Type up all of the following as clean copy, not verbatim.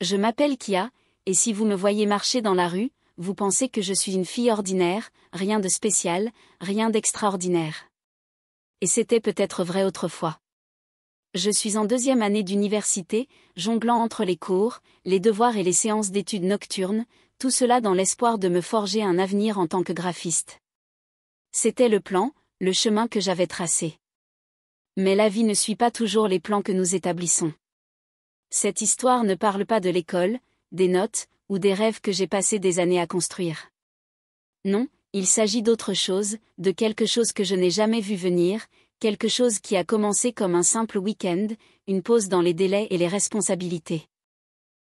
Je m'appelle Kia, et si vous me voyez marcher dans la rue, vous pensez que je suis une fille ordinaire, rien de spécial, rien d'extraordinaire. Et c'était peut-être vrai autrefois. Je suis en 2e année d'université, jonglant entre les cours, les devoirs et les séances d'études nocturnes, tout cela dans l'espoir de me forger un avenir en tant que graphiste. C'était le plan, le chemin que j'avais tracé. Mais la vie ne suit pas toujours les plans que nous établissons. Cette histoire ne parle pas de l'école, des notes, ou des rêves que j'ai passé des années à construire. Non, il s'agit d'autre chose, de quelque chose que je n'ai jamais vu venir, quelque chose qui a commencé comme un simple week-end, une pause dans les délais et les responsabilités.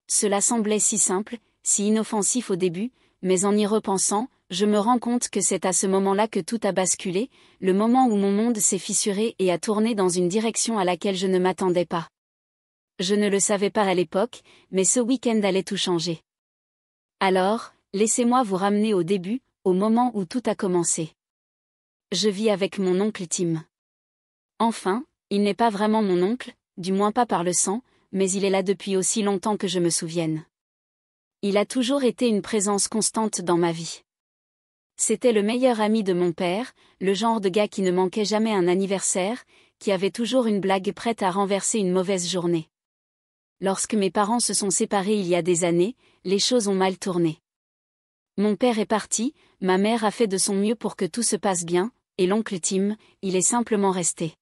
Cela semblait si simple, si inoffensif au début, mais en y repensant, je me rends compte que c'est à ce moment-là que tout a basculé, le moment où mon monde s'est fissuré et a tourné dans une direction à laquelle je ne m'attendais pas. Je ne le savais pas à l'époque, mais ce week-end allait tout changer. Alors, laissez-moi vous ramener au début, au moment où tout a commencé. Je vis avec mon oncle Tim. Enfin, il n'est pas vraiment mon oncle, du moins pas par le sang, mais il est là depuis aussi longtemps que je me souvienne. Il a toujours été une présence constante dans ma vie. C'était le meilleur ami de mon père, le genre de gars qui ne manquait jamais un anniversaire, qui avait toujours une blague prête à renverser une mauvaise journée. Lorsque mes parents se sont séparés il y a des années, les choses ont mal tourné. Mon père est parti, ma mère a fait de son mieux pour que tout se passe bien, et l'oncle Tim, il est simplement resté.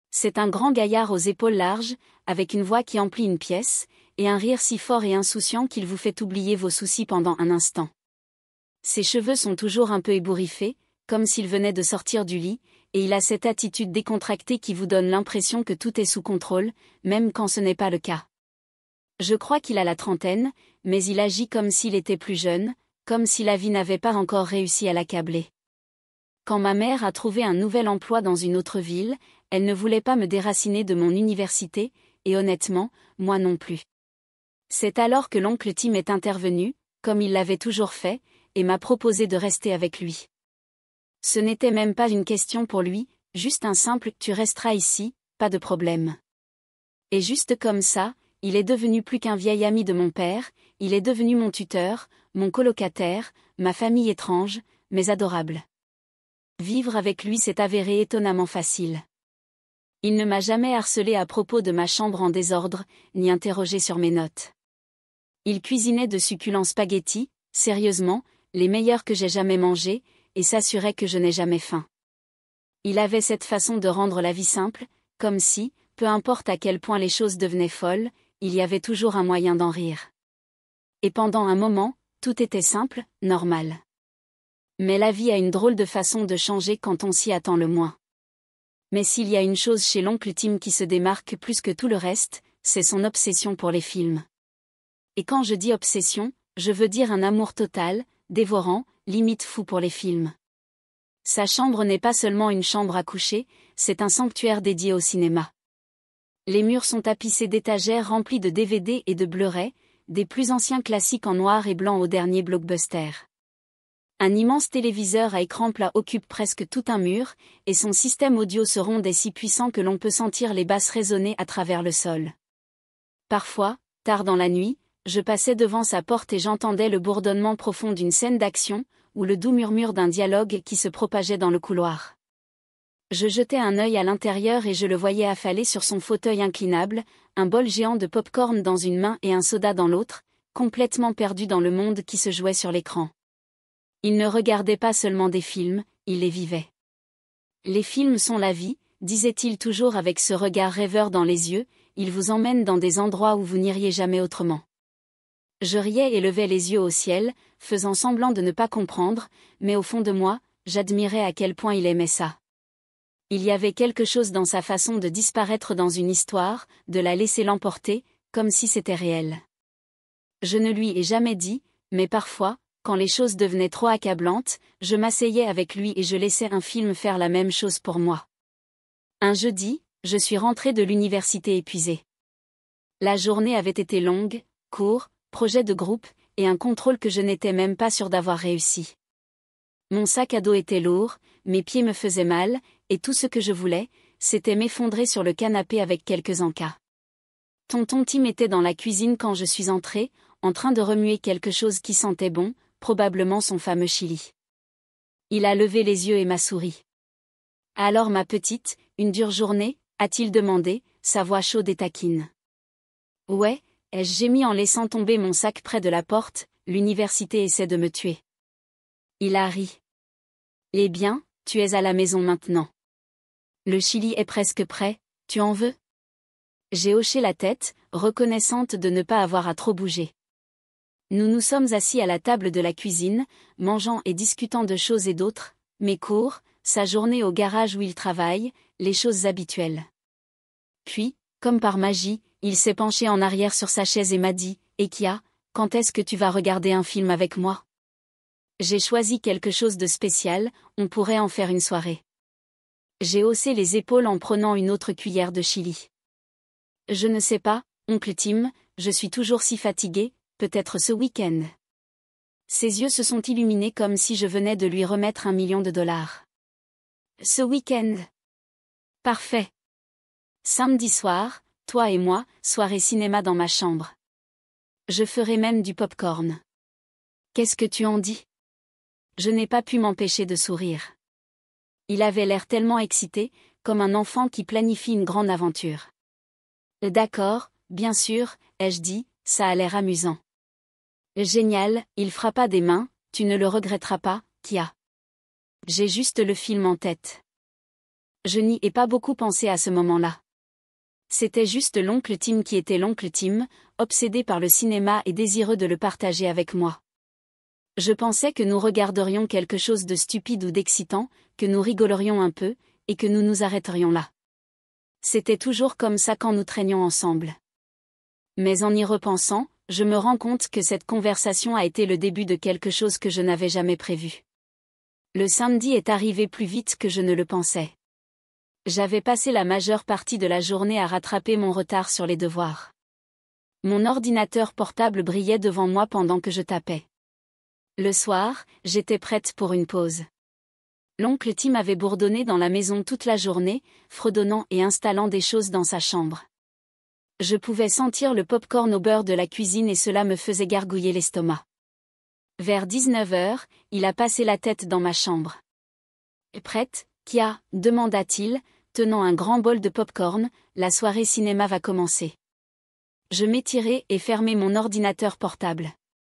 C'est un grand gaillard aux épaules larges, avec une voix qui emplit une pièce, et un rire si fort et insouciant qu'il vous fait oublier vos soucis pendant un instant. Ses cheveux sont toujours un peu ébouriffés, comme s'il venait de sortir du lit, et il a cette attitude décontractée qui vous donne l'impression que tout est sous contrôle, même quand ce n'est pas le cas. Je crois qu'il a la trentaine, mais il agit comme s'il était plus jeune, comme si la vie n'avait pas encore réussi à l'accabler. Quand ma mère a trouvé un nouvel emploi dans une autre ville, elle ne voulait pas me déraciner de mon université, et honnêtement, moi non plus. C'est alors que l'oncle Tim est intervenu, comme il l'avait toujours fait, et m'a proposé de rester avec lui. Ce n'était même pas une question pour lui, juste un simple « tu resteras ici, pas de problème ». Et juste comme ça, il est devenu plus qu'un vieil ami de mon père, il est devenu mon tuteur, mon colocataire, ma famille étrange, mais adorable. Vivre avec lui s'est avéré étonnamment facile. Il ne m'a jamais harcelé à propos de ma chambre en désordre, ni interrogé sur mes notes. Il cuisinait de succulents spaghettis, sérieusement, les meilleurs que j'ai jamais mangés, et s'assurait que je n'ai jamais faim. Il avait cette façon de rendre la vie simple, comme si, peu importe à quel point les choses devenaient folles, il y avait toujours un moyen d'en rire. Et pendant un moment, tout était simple, normal. Mais la vie a une drôle de façon de changer quand on s'y attend le moins. Mais s'il y a une chose chez l'oncle Tim qui se démarque plus que tout le reste, c'est son obsession pour les films. Et quand je dis obsession, je veux dire un amour total, dévorant, limite fou pour les films. Sa chambre n'est pas seulement une chambre à coucher, c'est un sanctuaire dédié au cinéma. Les murs sont tapissés d'étagères remplies de DVD et de Blu-ray, des plus anciens classiques en noir et blanc aux derniers blockbusters. Un immense téléviseur à écran plat occupe presque tout un mur, et son système audio Surround est si puissant que l'on peut sentir les basses résonner à travers le sol. Parfois, tard dans la nuit, je passais devant sa porte et j'entendais le bourdonnement profond d'une scène d'action, ou le doux murmure d'un dialogue qui se propageait dans le couloir. Je jetais un œil à l'intérieur et je le voyais affalé sur son fauteuil inclinable, un bol géant de pop-corn dans une main et un soda dans l'autre, complètement perdu dans le monde qui se jouait sur l'écran. Il ne regardait pas seulement des films, il les vivait. Les films sont la vie, disait-il toujours avec ce regard rêveur dans les yeux, ils vous emmènent dans des endroits où vous n'iriez jamais autrement. Je riais et levais les yeux au ciel, faisant semblant de ne pas comprendre, mais au fond de moi, j'admirais à quel point il aimait ça. Il y avait quelque chose dans sa façon de disparaître dans une histoire, de la laisser l'emporter, comme si c'était réel. Je ne lui ai jamais dit, mais parfois, quand les choses devenaient trop accablantes, je m'asseyais avec lui et je laissais un film faire la même chose pour moi. Un jeudi, je suis rentrée de l'université épuisée. La journée avait été longue, court, projet de groupe, et un contrôle que je n'étais même pas sûre d'avoir réussi. Mon sac à dos était lourd, mes pieds me faisaient mal, et tout ce que je voulais, c'était m'effondrer sur le canapé avec quelques encas. Tonton Tim était dans la cuisine quand je suis entrée, en train de remuer quelque chose qui sentait bon, probablement son fameux chili. Il a levé les yeux et m'a souri. « Alors ma petite, une dure journée ?» a-t-il demandé, sa voix chaude et taquine. « Ouais », ai-je gémi en laissant tomber mon sac près de la porte, « l'université essaie de me tuer. » Il a ri. « Eh bien, tu es à la maison maintenant. Le chili est presque prêt, tu en veux ?» J'ai hoché la tête, reconnaissante de ne pas avoir à trop bouger. Nous nous sommes assis à la table de la cuisine, mangeant et discutant de choses et d'autres, mes cours, sa journée au garage où il travaille, les choses habituelles. Puis, comme par magie, il s'est penché en arrière sur sa chaise et m'a dit « Et Kia, quand est-ce que tu vas regarder un film avec moi ?» J'ai choisi quelque chose de spécial, on pourrait en faire une soirée. J'ai haussé les épaules en prenant une autre cuillère de chili. Je ne sais pas, oncle Tim, je suis toujours si fatiguée, peut-être ce week-end. Ses yeux se sont illuminés comme si je venais de lui remettre $1 million. Ce week-end. Parfait. Samedi soir, toi et moi, soirée cinéma dans ma chambre. Je ferai même du pop-corn. Qu'est-ce que tu en dis ? Je n'ai pas pu m'empêcher de sourire. Il avait l'air tellement excité, comme un enfant qui planifie une grande aventure. D'accord, bien sûr, ai-je dit, ça a l'air amusant. Génial, il frappa des mains, tu ne le regretteras pas, Kia. J'ai juste le film en tête. Je n'y ai pas beaucoup pensé à ce moment-là. C'était juste l'oncle Tim qui était l'oncle Tim, obsédé par le cinéma et désireux de le partager avec moi. Je pensais que nous regarderions quelque chose de stupide ou d'excitant, que nous rigolerions un peu, et que nous nous arrêterions là. C'était toujours comme ça quand nous traînions ensemble. Mais en y repensant, je me rends compte que cette conversation a été le début de quelque chose que je n'avais jamais prévu. Le samedi est arrivé plus vite que je ne le pensais. J'avais passé la majeure partie de la journée à rattraper mon retard sur les devoirs. Mon ordinateur portable brillait devant moi pendant que je tapais. Le soir, j'étais prête pour une pause. L'oncle Tim avait bourdonné dans la maison toute la journée, fredonnant et installant des choses dans sa chambre. Je pouvais sentir le pop-corn au beurre de la cuisine et cela me faisait gargouiller l'estomac. Vers 19h, il a passé la tête dans ma chambre. « Prête, Kia ?» demanda-t-il, tenant un grand bol de pop-corn, « la soirée cinéma va commencer. » Je m'étirai et fermai mon ordinateur portable.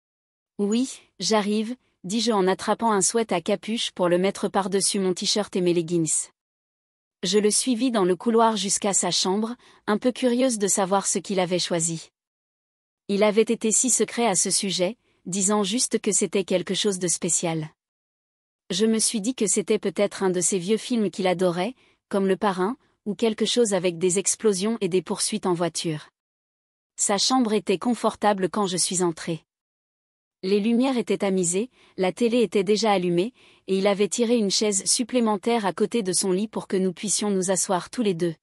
« Oui, j'arrive », dis-je en attrapant un sweat à capuche pour le mettre par-dessus mon t-shirt et mes leggings. Je le suivis dans le couloir jusqu'à sa chambre, un peu curieuse de savoir ce qu'il avait choisi. Il avait été si secret à ce sujet, disant juste que c'était quelque chose de spécial. Je me suis dit que c'était peut-être un de ces vieux films qu'il adorait, comme Le Parrain, ou quelque chose avec des explosions et des poursuites en voiture. Sa chambre était confortable quand je suis entrée. Les lumières étaient tamisées, la télé était déjà allumée, et il avait tiré une chaise supplémentaire à côté de son lit pour que nous puissions nous asseoir tous les deux.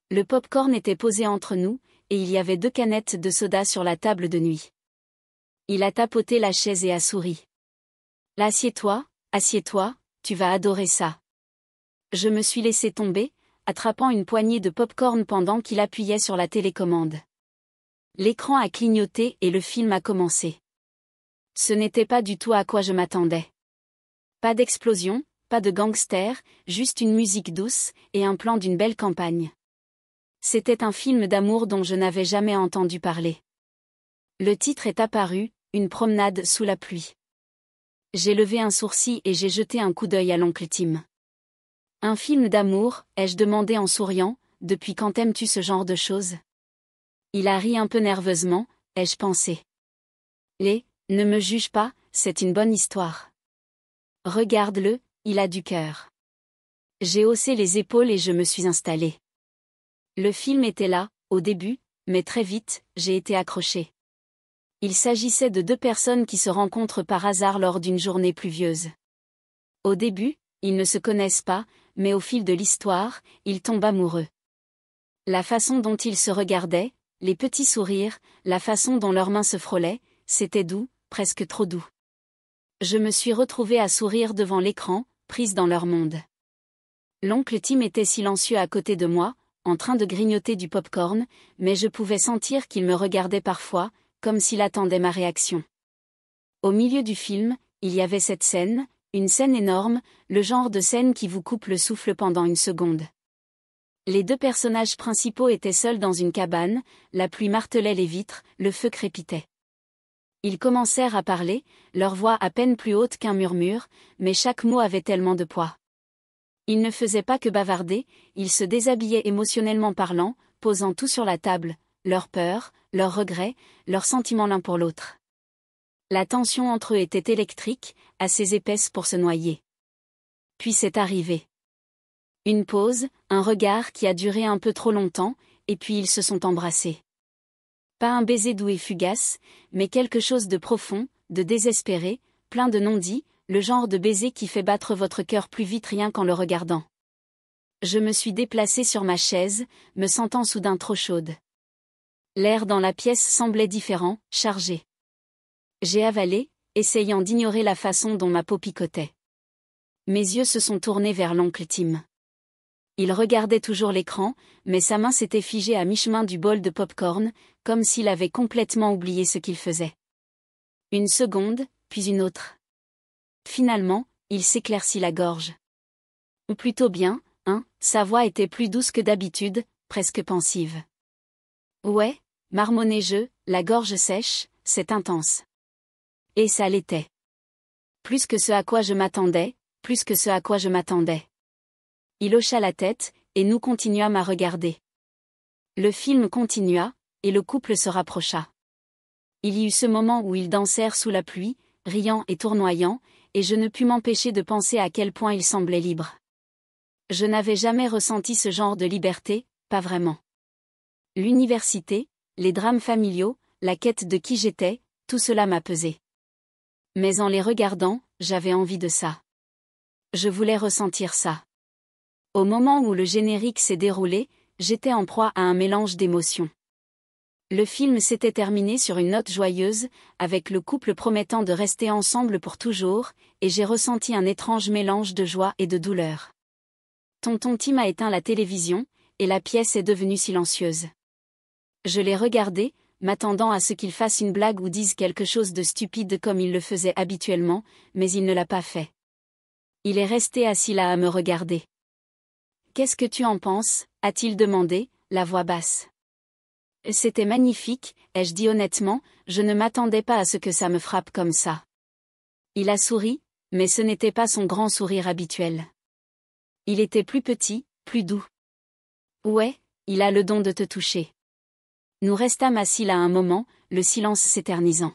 Le pop-corn était posé entre nous, et il y avait 2 canettes de soda sur la table de nuit. Il a tapoté la chaise et a souri. « Assieds-toi, tu vas adorer ça. » Je me suis laissé tomber, attrapant une poignée de pop-corn pendant qu'il appuyait sur la télécommande. L'écran a clignoté et le film a commencé. Ce n'était pas du tout à quoi je m'attendais. Pas d'explosion, pas de gangsters, juste une musique douce, et un plan d'une belle campagne. C'était un film d'amour dont je n'avais jamais entendu parler. Le titre est apparu, Une promenade sous la pluie. J'ai levé un sourcil et j'ai jeté un coup d'œil à l'oncle Tim. Un film d'amour, ai-je demandé en souriant, depuis quand aimes-tu ce genre de choses ? Il a ri un peu nerveusement, ai-je pensé. Ne me juge pas, c'est une bonne histoire. Regarde-le, il a du cœur. J'ai haussé les épaules et je me suis installée. Le film était là, au début, mais très vite, j'ai été accrochée. Il s'agissait de 2 personnes qui se rencontrent par hasard lors d'une journée pluvieuse. Au début, ils ne se connaissent pas, mais au fil de l'histoire, ils tombent amoureux. La façon dont ils se regardaient, les petits sourires, la façon dont leurs mains se frôlaient, c'était doux, presque trop doux. Je me suis retrouvée à sourire devant l'écran, prise dans leur monde. L'oncle Tim était silencieux à côté de moi, en train de grignoter du pop-corn, mais je pouvais sentir qu'il me regardait parfois, comme s'il attendait ma réaction. Au milieu du film, il y avait cette scène, une scène énorme, le genre de scène qui vous coupe le souffle pendant une seconde. Les deux personnages principaux étaient seuls dans une cabane, la pluie martelait les vitres, le feu crépitait. Ils commencèrent à parler, leur voix à peine plus haute qu'un murmure, mais chaque mot avait tellement de poids. Ils ne faisaient pas que bavarder, ils se déshabillaient émotionnellement parlant, posant tout sur la table, leurs peurs, leurs regrets, leurs sentiments l'un pour l'autre. La tension entre eux était électrique, assez épaisse pour se noyer. Puis c'est arrivé. Une pause, un regard qui a duré un peu trop longtemps, et puis ils se sont embrassés. Pas un baiser doux et fugace, mais quelque chose de profond, de désespéré, plein de non-dits, le genre de baiser qui fait battre votre cœur plus vite rien qu'en le regardant. Je me suis déplacée sur ma chaise, me sentant soudain trop chaude. L'air dans la pièce semblait différent, chargé. J'ai avalé, essayant d'ignorer la façon dont ma peau picotait. Mes yeux se sont tournés vers l'oncle Tim. Il regardait toujours l'écran, mais sa main s'était figée à mi-chemin du bol de pop-corn, comme s'il avait complètement oublié ce qu'il faisait. Une seconde, puis une autre. Finalement, il s'éclaircit la gorge. Ou plutôt bien, sa voix était plus douce que d'habitude, presque pensive. Ouais, marmonnai-je, la gorge sèche, c'est intense. Et ça l'était. Plus que ce à quoi je m'attendais, plus que ce à quoi je m'attendais. Il hocha la tête, et nous continuâmes à regarder. Le film continua, et le couple se rapprocha. Il y eut ce moment où ils dansèrent sous la pluie, riant et tournoyant, et je ne pus m'empêcher de penser à quel point ils semblaient libres. Je n'avais jamais ressenti ce genre de liberté, pas vraiment. L'université, les drames familiaux, la quête de qui j'étais, tout cela m'a pesé. Mais en les regardant, j'avais envie de ça. Je voulais ressentir ça. Au moment où le générique s'est déroulé, j'étais en proie à un mélange d'émotions. Le film s'était terminé sur une note joyeuse, avec le couple promettant de rester ensemble pour toujours, et j'ai ressenti un étrange mélange de joie et de douleur. Tonton Tim a éteint la télévision, et la pièce est devenue silencieuse. Je l'ai regardé, m'attendant à ce qu'il fasse une blague ou dise quelque chose de stupide comme il le faisait habituellement, mais il ne l'a pas fait. Il est resté assis là à me regarder. « Qu'est-ce que tu en penses » a-t-il demandé, la voix basse. C'était magnifique, ai-je dit honnêtement, je ne m'attendais pas à ce que ça me frappe comme ça. Il a souri, mais ce n'était pas son grand sourire habituel. Il était plus petit, plus doux. Ouais, il a le don de te toucher. Nous restâmes assis là un moment, le silence s'éternisant.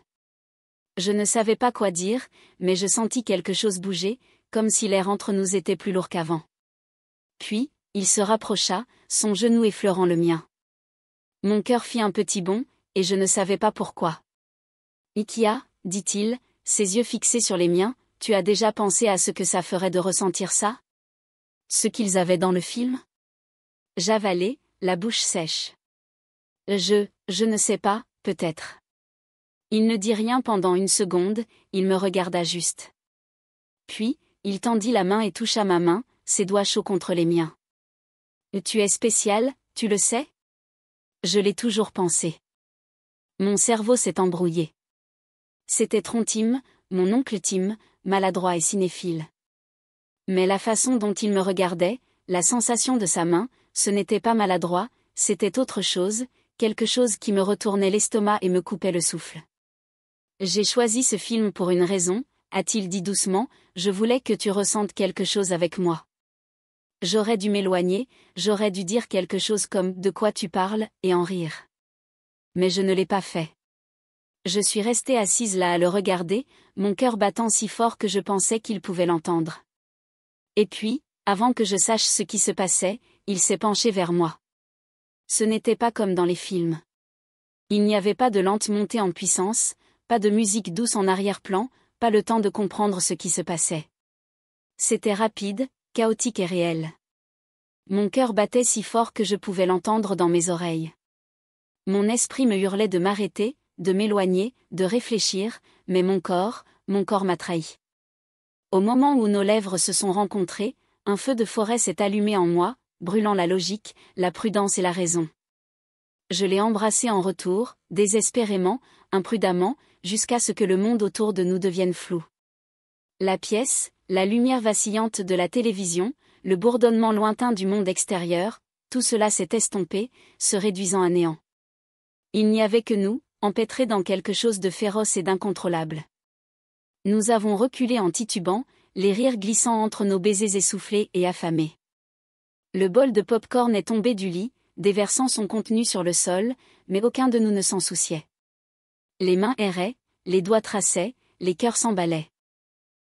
Je ne savais pas quoi dire, mais je sentis quelque chose bouger, comme si l'air entre nous était plus lourd qu'avant. Puis, il se rapprocha, son genou effleurant le mien. Mon cœur fit un petit bond, et je ne savais pas pourquoi. « Ikia, dit-il, ses yeux fixés sur les miens, tu as déjà pensé à ce que ça ferait de ressentir ça ? Ce qu'ils avaient dans le film ? J'avalai, la bouche sèche. Je ne sais pas, peut-être. Il ne dit rien pendant une seconde, il me regarda juste. Puis, il tendit la main et toucha ma main, ses doigts chauds contre les miens. Tu es spécial, tu le sais ? Je l'ai toujours pensé. Mon cerveau s'est embrouillé. C'était Tim, mon oncle Tim, maladroit et cinéphile. Mais la façon dont il me regardait, la sensation de sa main, ce n'était pas maladroit, c'était autre chose, quelque chose qui me retournait l'estomac et me coupait le souffle. J'ai choisi ce film pour une raison, a-t-il dit doucement, je voulais que tu ressentes quelque chose avec moi. J'aurais dû m'éloigner, j'aurais dû dire quelque chose comme « de quoi tu parles » et en rire. Mais je ne l'ai pas fait. Je suis restée assise là à le regarder, mon cœur battant si fort que je pensais qu'il pouvait l'entendre. Et puis, avant que je sache ce qui se passait, il s'est penché vers moi. Ce n'était pas comme dans les films. Il n'y avait pas de lente montée en puissance, pas de musique douce en arrière-plan, pas le temps de comprendre ce qui se passait. C'était rapide, chaotique et réel. Mon cœur battait si fort que je pouvais l'entendre dans mes oreilles. Mon esprit me hurlait de m'arrêter, de m'éloigner, de réfléchir, mais mon corps m'a trahi. Au moment où nos lèvres se sont rencontrées, un feu de forêt s'est allumé en moi, brûlant la logique, la prudence et la raison. Je l'ai embrassé en retour, désespérément, imprudemment, jusqu'à ce que le monde autour de nous devienne flou. La pièce, la lumière vacillante de la télévision, le bourdonnement lointain du monde extérieur, tout cela s'est estompé, se réduisant à néant. Il n'y avait que nous, empêtrés dans quelque chose de féroce et d'incontrôlable. Nous avons reculé en titubant, les rires glissant entre nos baisers essoufflés et affamés. Le bol de pop-corn est tombé du lit, déversant son contenu sur le sol, mais aucun de nous ne s'en souciait. Les mains erraient, les doigts traçaient, les cœurs s'emballaient.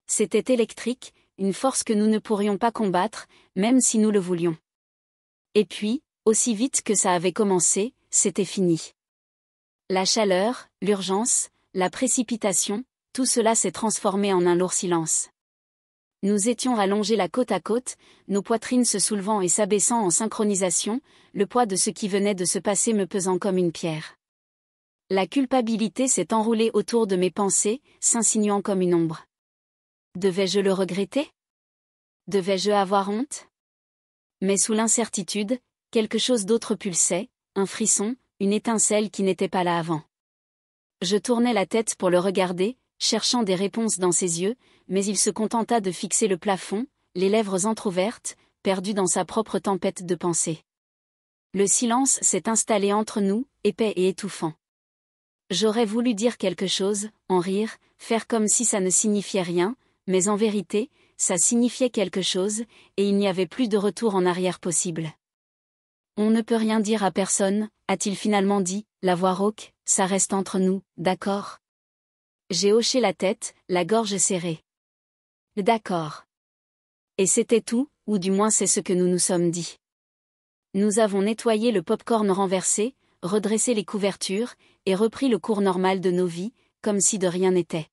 C'était électrique, une force que nous ne pourrions pas combattre, même si nous le voulions. Et puis, aussi vite que ça avait commencé, c'était fini. La chaleur, l'urgence, la précipitation, tout cela s'est transformé en un lourd silence. Nous étions allongés la côte à côte, nos poitrines se soulevant et s'abaissant en synchronisation, le poids de ce qui venait de se passer me pesant comme une pierre. La culpabilité s'est enroulée autour de mes pensées, s'insinuant comme une ombre. Devais-je le regretter? Devais-je avoir honte? Mais sous l'incertitude, quelque chose d'autre pulsait, un frisson, une étincelle qui n'était pas là avant. Je tournai la tête pour le regarder, cherchant des réponses dans ses yeux, mais il se contenta de fixer le plafond, les lèvres entr'ouvertes, perdu dans sa propre tempête de pensées. Le silence s'est installé entre nous, épais et étouffant. J'aurais voulu dire quelque chose, en rire, faire comme si ça ne signifiait rien, mais en vérité, ça signifiait quelque chose, et il n'y avait plus de retour en arrière possible. On ne peut rien dire à personne, a-t-il finalement dit, la voix rauque, ça reste entre nous, d'accord? J'ai hoché la tête, la gorge serrée. D'accord. Et c'était tout, ou du moins c'est ce que nous nous sommes dit. Nous avons nettoyé le pop-corn renversé, redressé les couvertures, et repris le cours normal de nos vies, comme si de rien n'était.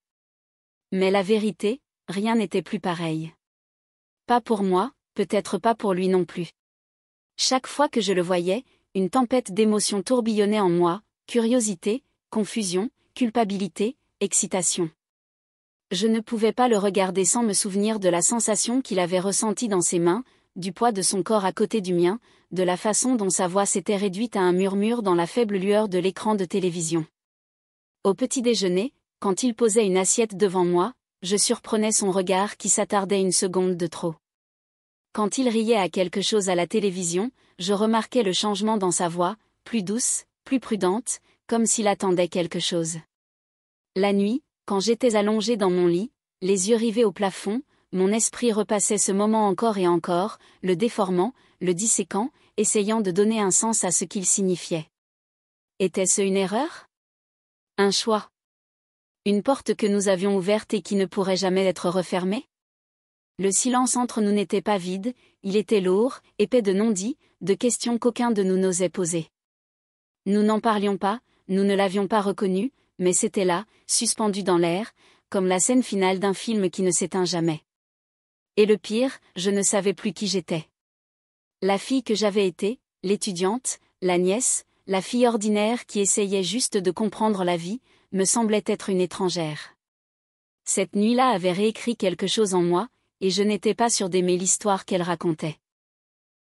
Mais la vérité, rien n'était plus pareil. Pas pour moi, peut-être pas pour lui non plus. Chaque fois que je le voyais, une tempête d'émotions tourbillonnait en moi, curiosité, confusion, culpabilité, excitation. Je ne pouvais pas le regarder sans me souvenir de la sensation qu'il avait ressentie dans ses mains, du poids de son corps à côté du mien, de la façon dont sa voix s'était réduite à un murmure dans la faible lueur de l'écran de télévision. Au petit déjeuner, quand il posait une assiette devant moi, je surprenais son regard qui s'attardait une seconde de trop. Quand il riait à quelque chose à la télévision, je remarquais le changement dans sa voix, plus douce, plus prudente, comme s'il attendait quelque chose. La nuit, quand j'étais allongé dans mon lit, les yeux rivés au plafond, mon esprit repassait ce moment encore et encore, le déformant, le disséquant, essayant de donner un sens à ce qu'il signifiait. Était-ce une erreur? Un choix? Une porte que nous avions ouverte et qui ne pourrait jamais être refermée? Le silence entre nous n'était pas vide, il était lourd, épais de non-dits, de questions qu'aucun de nous n'osait poser. Nous n'en parlions pas, nous ne l'avions pas reconnu, mais c'était là, suspendu dans l'air, comme la scène finale d'un film qui ne s'éteint jamais. Et le pire, je ne savais plus qui j'étais. La fille que j'avais été, l'étudiante, la nièce, la fille ordinaire qui essayait juste de comprendre la vie, me semblait être une étrangère. Cette nuit-là avait réécrit quelque chose en moi, et je n'étais pas sûr d'aimer l'histoire qu'elle racontait.